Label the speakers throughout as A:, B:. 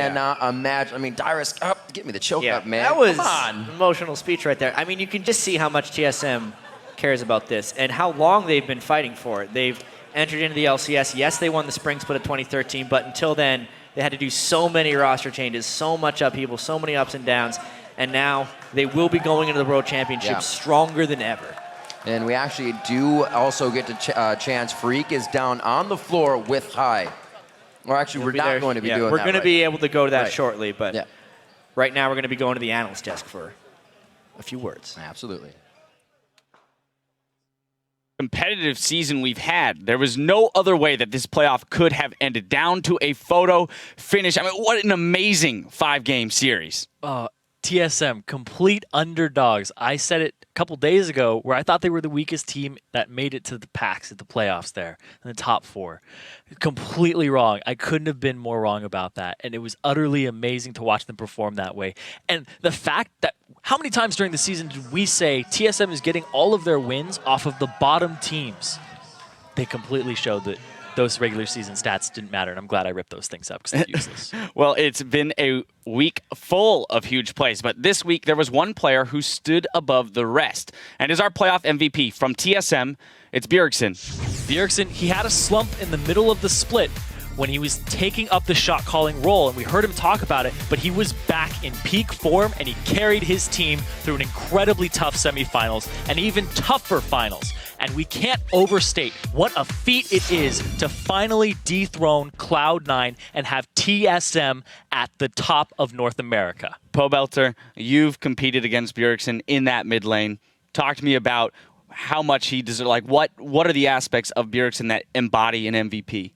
A: cannot imagine. I mean, Dyrus, get me the choke up, man.
B: That was
A: an
B: emotional speech right there. I mean, you can just see how much TSM cares about this and how long they've been fighting for it. They've entered into the LCS. Yes, they won the Spring Split of 2013, but until then, they had to do so many roster changes, so much upheaval, so many ups and downs, and now they will be going into the World Championship stronger than ever.
A: And we actually do also get to chance Freak is down on the floor with High. Or actually, we're not going to be doing that.
B: We're going to be able to go to that shortly, but
A: yeah.
B: Right now we're going to be going to the analyst desk for a few words.
A: Absolutely.
C: Competitive season we've had. There was no other way that this playoff could have ended, down to a photo finish. I mean, what an amazing 5-game series.
D: TSM, complete underdogs. I said it a couple days ago where I thought they were the weakest team that made it to the packs at the playoffs there in the top 4. Completely wrong. I couldn't have been more wrong about that. And it was utterly amazing to watch them perform that way. And the fact that how many times during the season did we say TSM is getting all of their wins off of the bottom teams? They completely showed that those regular season stats didn't matter, and I'm glad I ripped those things up because they're useless.
C: Well, it's been a week full of huge plays, but this week there was one player who stood above the rest, and is our playoff MVP from TSM. It's Bjergsen.
D: Bjergsen, he had a slump in the middle of the split when he was taking up the shot-calling role, and we heard him talk about it, but he was back in peak form, and he carried his team through an incredibly tough semifinals and even tougher finals. And we can't overstate what a feat it is to finally dethrone Cloud9 and have TSM at the top of North America.
C: Pobelter, you've competed against Bjergsen in that mid lane. Talk to me about how much he deserves. Like, what are the aspects of Bjergsen that embody an MVP?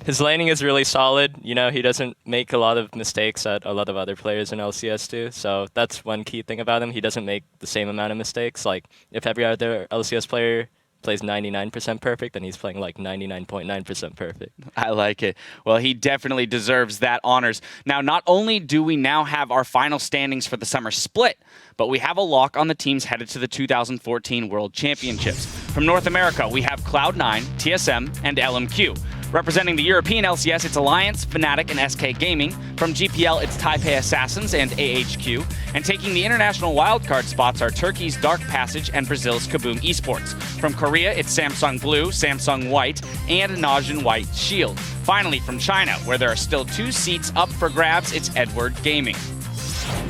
E: His laning is really solid. You know, he doesn't make a lot of mistakes that a lot of other players in LCS do. So that's one key thing about him. He doesn't make the same amount of mistakes. Like, if every other LCS player plays 99% perfect, then he's playing like 99.9% perfect.
C: I like it. Well, he definitely deserves that honors. Now, not only do we now have our final standings for the summer split, but we have a lock on the teams headed to the 2014 World Championships. From North America, we have Cloud9, TSM, and LMQ. Representing the European LCS, it's Alliance, Fnatic, and SK Gaming. From GPL, it's Taipei Assassins and AHQ. And taking the international wildcard spots are Turkey's Dark Passage and Brazil's Kaboom Esports. From Korea, it's Samsung Blue, Samsung White, and Najin White Shield. Finally, from China, where there are still 2 seats up for grabs, it's Edward Gaming.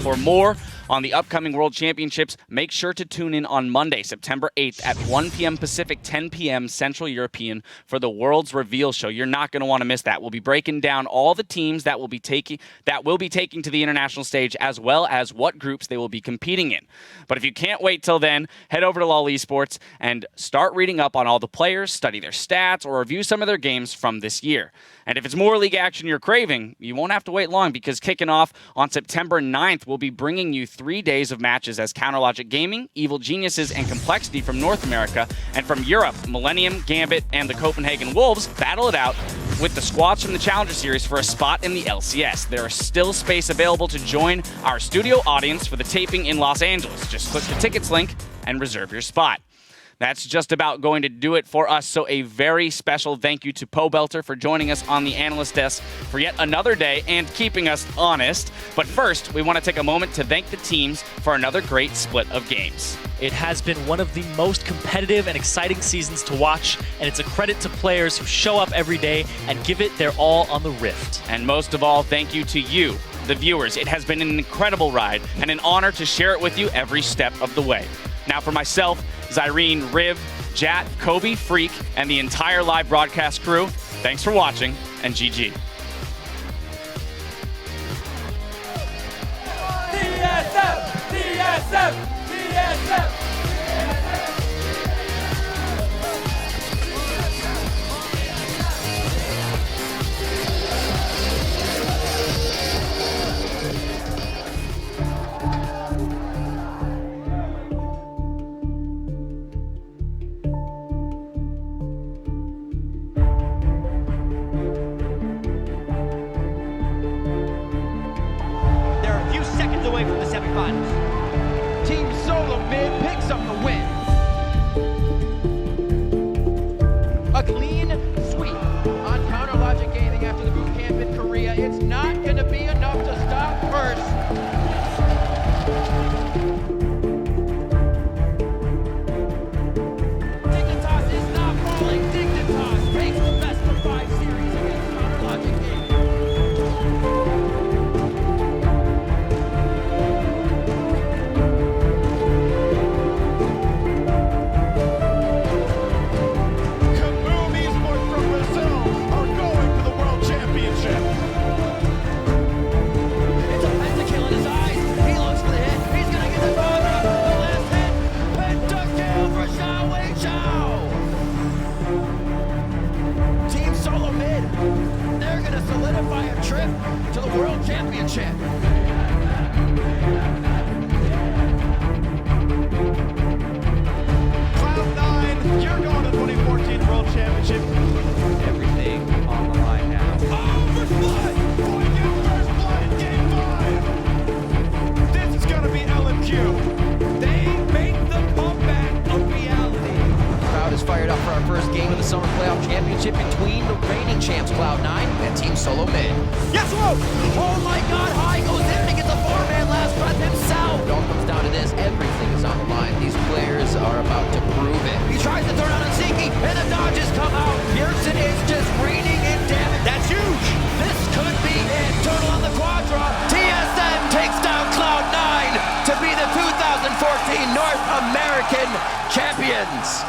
C: For more on the upcoming World Championships, make sure to tune in on Monday, September 8th at 1 p.m. Pacific, 10 p.m. Central European for the World's Reveal Show. You're not going to want to miss that. We'll be breaking down all the teams that will be taking to the international stage, as well as what groups they will be competing in. But if you can't wait till then, head over to LOL Esports and start reading up on all the players, study their stats, or review some of their games from this year. And if it's more league action you're craving, you won't have to wait long, because kicking off on September 9th, we'll be bringing you 3 days of matches as Counterlogic Gaming, Evil Geniuses, and Complexity from North America, and from Europe, Millennium, Gambit, and the Copenhagen Wolves battle it out with the squads from the Challenger Series for a spot in the LCS. There is still space available to join our studio audience for the taping in Los Angeles. Just click the tickets link and reserve your spot. That's just about going to do it for us, so a very special thank you to Pobelter for joining us on the analyst desk for yet another day and keeping us honest. But first, we want to take a moment to thank the teams for another great split of games.
D: It has been one of the most competitive and exciting seasons to watch, and it's a credit to players who show up every day and give it their all on the Rift.
C: And most of all, thank you to you, the viewers. It has been an incredible ride and an honor to share it with you every step of the way. Now for myself, Zyrene, Riv, Jat, Kobe, Freak, and the entire live broadcast crew, thanks for watching, and GG.
F: TSM! TSM! TSM!
G: Away from the semifinals. Team Solo Mid picks up the win. A clean sweep on Counterlogic Gaming after the boot camp in Korea. It's
A: drift to the World Championship.
H: Cloud9, you're going to 2014 World Championship.
G: Everything on the line now.
H: Oh, first blood! Boy, get first blood in Game 5! This is going to be LMQ.
G: They make the comeback a reality.
A: Crowd is fired up for our first game of the Summer Playoff Championship between the reigning champs Cloud9 and Team Solo Mid.
H: Yes, whoa!
A: Oh my God, High goes in to get the four-man last breath himself. It all comes down to this. Everything is on the line. These players are about to prove it. He tries to turn on Ziki, and the dodges come out. Bjergsen is just raining in damage.
H: That's huge!
A: This could be it. Turtle on the Quadra. TSM takes down Cloud9 to be the 2014 North American champions.